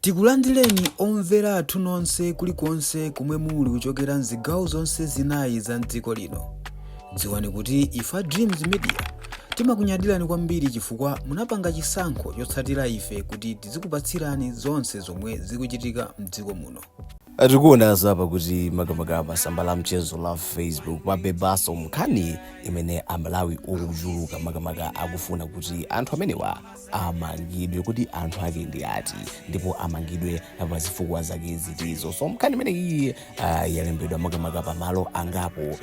Tikulandireni omvera athu nonse kulikonse kumwe muli kuchokera mzigawo zonse zinayi za mdziko lino. Dziwani kuti ifa Dreams Media timakunyadirani kwambiri chifukwa munapanga chisankho chotsatira ife kuti tizikupatsirani zonse zomwe zikuchitika mdziko muno. Atikuona zapa kuti makamaka sambala mchezo la Facebook pabebaso mkhani imene amalawi okujuluka makamaka akufuna kuti anthu amenewa amangidwe kuti anthu ake ndi ati ndipo amangidwe pa zifukwa zake zitizo. So mkhani imene iyi yalembedwa makamaka pamalo angapo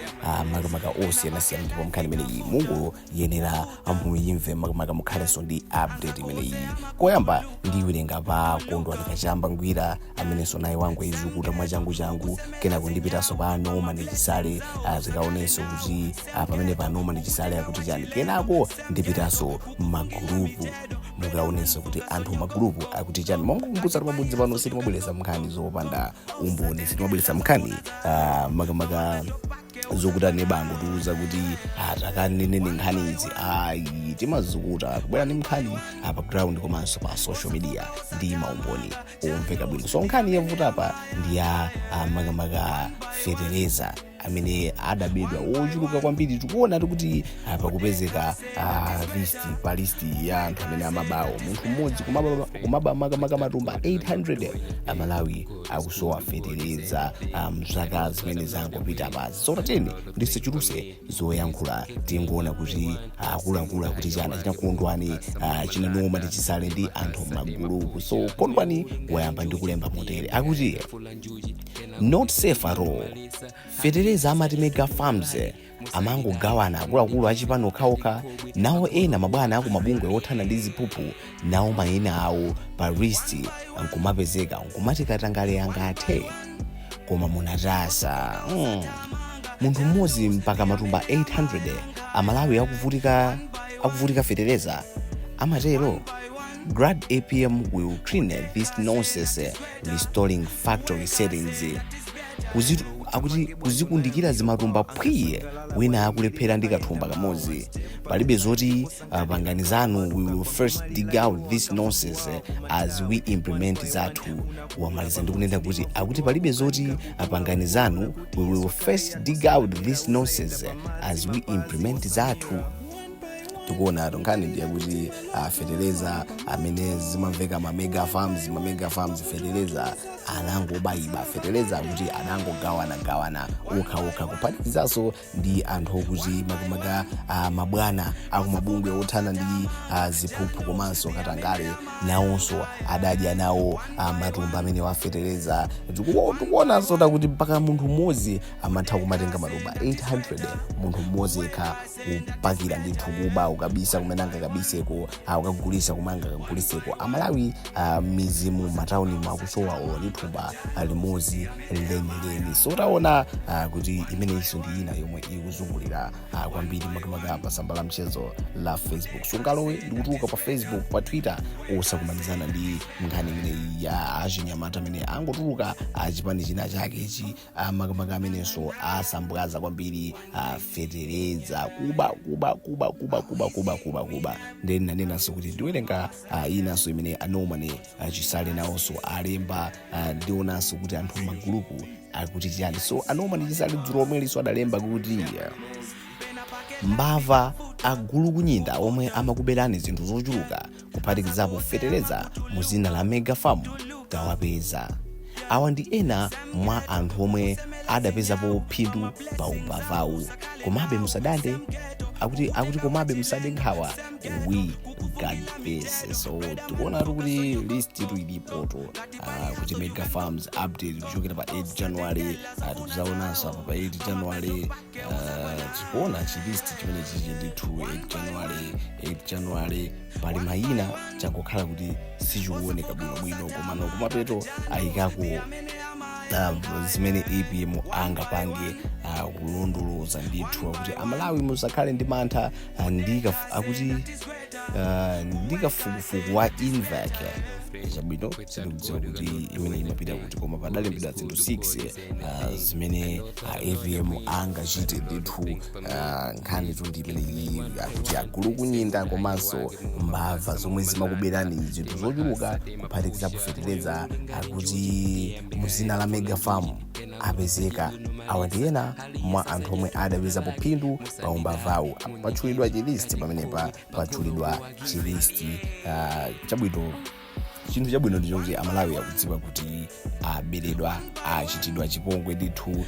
makamaka osiyanasiyana ndipo mkhani imene iyi mungu yenera amuyimve makamaka mukhalenso ndi update imene iyi. Koyamba ndiwerenga pa Kondwani Kachamba Ngwira amenenso naye wangu izuku mwachangu kenako ndipitaso pa Noma ndi Chisale zikaonenso kuti pamene pa Noma ndi Chisale akuti chani. Kenako ndipitaso magulupu mukaonenso kuti anthu magulupu akuti chani. Mongokumbutsa pabudzi pano sitimabweretsa mkhani zopanda umboni, sitimabweretsa mkhani makamaka zokuta nebango tiuza kuti takanenene nkhani izi timazukuta kubwera ndi mkhani pa ground komanso pa social media ndi maumboni omveka bwino. So nkhani yavuta apa ndi ya makamaka fetereza amene adabedwa ochuluka kwambiri. Tikuona kuti pakupezeka listi ya anthu amene amabawo munthu mmodzi kumaba makamaka matumba 800 amalawi akusowa fetereza mzaka zimene zangopita pazi. So tatene ndisechuluse zoyankhula tingoona kuti akuluakulu akuti chana china Kondwani china Noma ndi Chisale ndi anthu magulupu. So Kondwani wayamba ndi kulemba motere akuti not safe at all. Fetereza amati mega farms amangogawana akuluakulu achipano okhaokha, nawo ena mabwana aku mabungwe othana ndi ziphuphu nawo mayina awo pa list nkumapezeka nkumati katangale angathe koma munatasa munthu mmodzi mpaka matumba 800 amalawi akuvutika fetereza amatero. Grad APM will clean this nonsense restoring factory settings. Akuti kuzikundikira zimatumba pwiye wina akulephera ndi kathumba kamodzi. Palibe zoti pangani zanu, we will first dig out this nonsense as we implement zathu. Wamaliza ndi kunena kuti akuti palibe zoti pangani zanu, we will first dig out this nonsense as we implement zathu. Tikuona nkhani ndiye kuti fetereza amene zimamveka mega farms fetereza anangobayiba fetereza kuti anangogawana okha kuphatikizaso ndi anthu okuti makamaka mabwana akumabungwe othana ndi ziphuphu komanso katangale nawonso adadya nawo matumba amene wafetereza. Tikuonanso kuti mpaka munthu mmodzi amatha kumatenga matumba 800 munthu mmodzi ekha kupakira ndithu kuba ukabisa kumenanga kabiseko ukagulisa kumanga kaguliseko. Amalawi mizimu matawuni makusowa olithumba limodzi lenileni. So taona kuti imene iso ndi ina yomwe ikuzungulira kwambiri makamaka pa sambala mchezo la Facebook. Sungalowe ndikutuka pa Facebook pa Twitter osakumanizana ndi nkhani imene ya achinyamata amene angotuluka achipani china chake ichi makamaka amenenso asambwaza kwambiri fetereza kuba then nanenanso kuti ndiwerenga inanso imene Noma ndi Chisale nawonso alemba ndionanso kuti anthu magulupu akuti chiyani. So Noma ndi Chisale dzulo lomweliso adalemba kuti mbava agulu kunyinda omwe amakuberani zinthu zochuluka kuphatikizapo fetereza muzina la mega farm tawapeza. Awa ndi ena mwa anthu omwe adapezapo phindu pa umbavawu. Komabe musadande akuti komabe musade nkhawa, we got this. So tikuona kuti list ilipoto kuti mega farms update kuchokera pa 8 January tikuzaonanso apa pa 8 January tikuona chilist chimene chichi ndithu 8 January pali mayina chakukhala kuti sichikuoneka bwinobwino komano kumapeto ayikako zimene APM angapange kulondoloza ndithu kuti amalawi musakhale ndi mantha akuti ndikafukufuku wa INVAC chabwino sindikudziwa kuti imene imapita kuti koma padalembedwa zinthu 6 zimene AVM angachite ndithu nkhani tundi imene kuti agulu kunyinda komanso mbava zomwe zimakuberani zinthu zochuluka kuphatikiza kufetereza kuti muzina la mega farm apezeka. Awa ndi ena mwa anthu omwe adapezapo phindu pa umbavawu patchulidwa chilisti pamenepa patchulidwa chilisti chabwino. Chinthu chabwino ndicho kuti amalawi akudziwa kuti aberedwa achitidwa chipongwe ndithu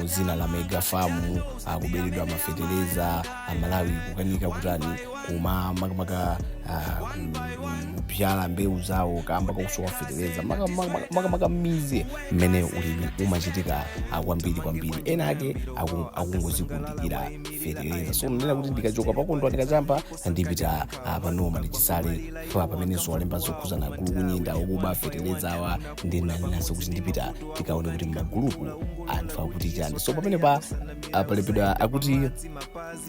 muzina la mega farm akuberedwa mafetereza amalawi kukanika kutani kuma makamaka kupyala mbewu zawo kamba kokusowa fetereza makamaka mize mmene ulimi umachitika kwambiri ena ake akungozikundikira fetereza. So ndinena kuti ndikachoka pa Kondwani Kachamba ndipita panoma ndi Chisale pamenenso walemba zokhuzana Gulu kunyinda okuba fetereza awa ndinaninanso kuti ndipita tikaone kuti magulupu anthu akuti chani. So pamene palembedwa akuti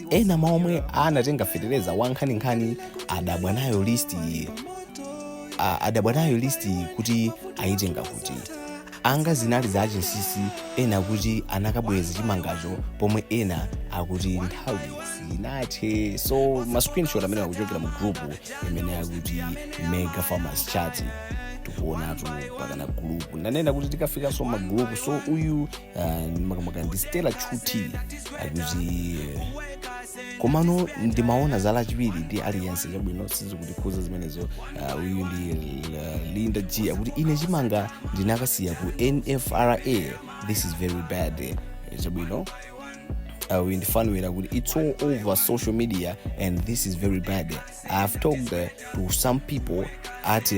ena maomwe anatenga fetereza wankhani adabwa nayo listi kuti ayitenga kuti anga zinali za achinsisi ena kuti anakabweza chimangacho pomwe ena akuti nthawi zinathe. So ma screenshot amene akuchokera mu group imene akuti Mega Farmers Chat tikuonatu pakana group nanena kuti tikafika so ma group. So uyu makamaka ndi Stella Chuti akuti komano ndimaona zala chiwiri ndi aliyense chabwino sizikutikhuza zimenezo. Uyu ndi Linda G akuti ine chimanga ndinakasiya ku NFRA, this is very bad chabwino. Uyu ndi Fanwera akuti it's all over social media and this is very bad. I've talked to some people at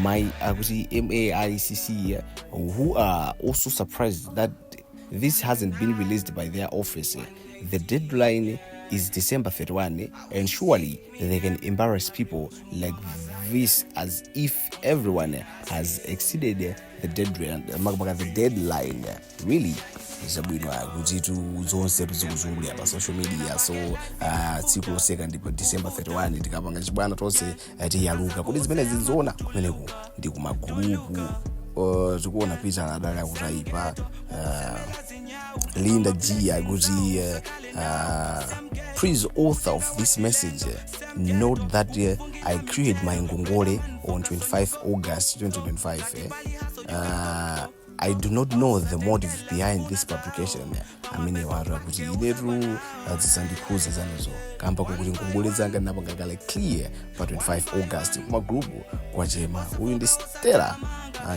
my akuti MAICC who are also surprised that this hasn't been released by their office. The deadline is December 31 and surely they can embarrass people like this as if everyone has exceeded the deadline. Really? Zabwino kuti zonse tizikuzungulira pa social media. So tsiku loseka ndipo December 31 tikapanga chibwana tonse tiyaluka kuti zimene zizoona kumeneku ndi kumagulupu tikuona picha adala kutaipa. Linda G akuti please author of this message note that I created my ngongole on 25 August 2025. I do not know the motive behind this publication. Amene watu akuti inetu zisandikhuza zanezo kamba kuti ngongole zanga napangakale clear pa 25 August kuma group kwa chema. Uyu ndi Stella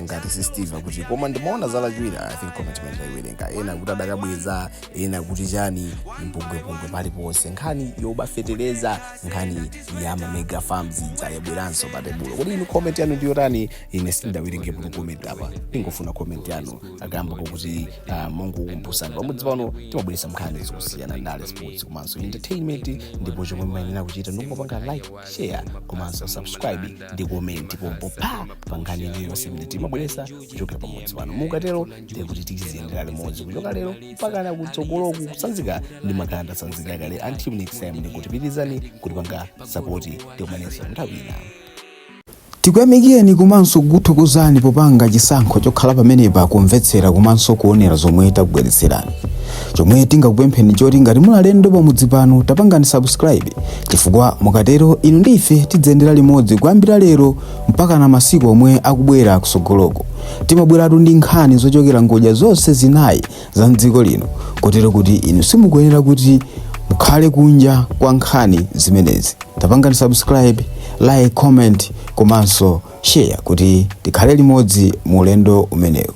ngati si Steve akuti koma ndimaona zala chiwiri. I think comment iwerenga ena kuti adakabweza ena kuti chani mpungwe paliponse nkhani yobafetereza nkhani ya mega farms idzayabweranso pa tebulo. Kuti inu comment yanu ndiyo tani? Ine sindawerenge mu comment apa, ndingofuna comment yanu akamba kuti Mungu kumpusani pamodzi pano timabweresa nkhani zosiyana ndale sports komanso entertainment ndipo chomwe mmayenera kuchita ndikupanga like, share komanso subscribe ndi comment pompo pa nkhani yonse imene timabweresa kuchokera pamodzi pano. Mukatero ndiye kuti tiziyendera limodzi kuchoka lero mpaka kutsogolo kusanzika ndi makanda sanzika kale. Until next time ndikutipitizani kuti panga support tikumanesa nthawi ina. Tikuyamikeni komanso kuthokozani popanga chisankho chokhala pamenepa kumvetsera komanso kuonera zomwe takubweretserani. Chomwe tingakupempheni choti ngati mulalendo pamudzi pano tapangani subscribe chifukwa mukatero inu ndife tidzendera limodzi kuyambira lero mpaka na masiku omwe akubwera kusogoloko. Timabweratu ndi nkhani zochokera ngodya zonse zinayi za mdziko lino kotero kuti inu simukuyenera kuti mukhale kunja kwa nkhani zimenezi. Tapangani subscribe, like, comment komanso share kuti tikhale limodzi mu ulendo umenewu.